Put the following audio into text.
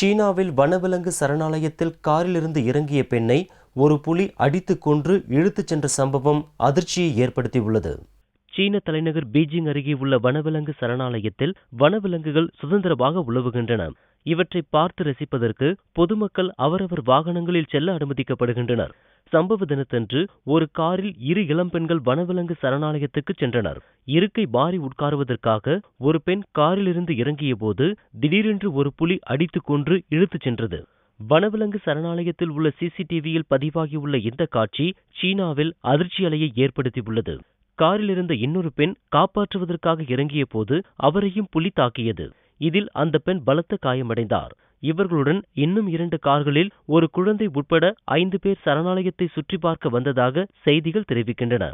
சீனாவில் வனவிலங்கு சரணாலயத்தில் காரிலிருந்து இறங்கிய பெண்ணை ஒரு புலி அடித்துக் கொன்று இழுத்துச் சென்ற சம்பவம் அதிர்ச்சியை ஏற்படுத்தியுள்ளது. சீன தலைநகர் பீஜிங் அருகே உள்ள வனவிலங்கு சரணாலயத்தில் வனவிலங்குகள் சுதந்திரமாக உலவுகின்றன. இவற்றை பார்த்து ரசிப்பதற்கு பொதுமக்கள் அவரவர் வாகனங்களில் செல்ல அனுமதிக்கப்படுகின்றனர். சம்பவ தினத்தன்று ஒரு காரில் 2 இளம்பெண்கள் வனவிலங்கு சரணாலயத்துக்கு சென்றனர். இருக்கை மாறி உட்காருவதற்காக ஒரு பெண் காரிலிருந்து இறங்கிய போது திடீரென்று ஒரு புலி அடித்துக் கொன்று இழுத்துச் சென்றது. வனவிலங்கு சரணாலயத்தில் உள்ள சிசிடிவியில் பதிவாகியுள்ள இந்த காட்சி சீனாவில் அதிர்ச்சி அலையை ஏற்படுத்தியுள்ளது. காரில் இருந்த இன்னொரு பெண் காப்பாற்றுவதற்காக இறங்கிய போது அவரையும் புலி தாக்கியது. இதில் அந்த பெண் பலத்த காயமடைந்தார். இவர்களுடன் இன்னும் 2 கார்களில் ஒரு குழந்தை உட்பட 5 பேர் சரணாலயத்தை சுற்றி பார்க்க வந்ததாக செய்திகள் தெரிவிக்கின்றன.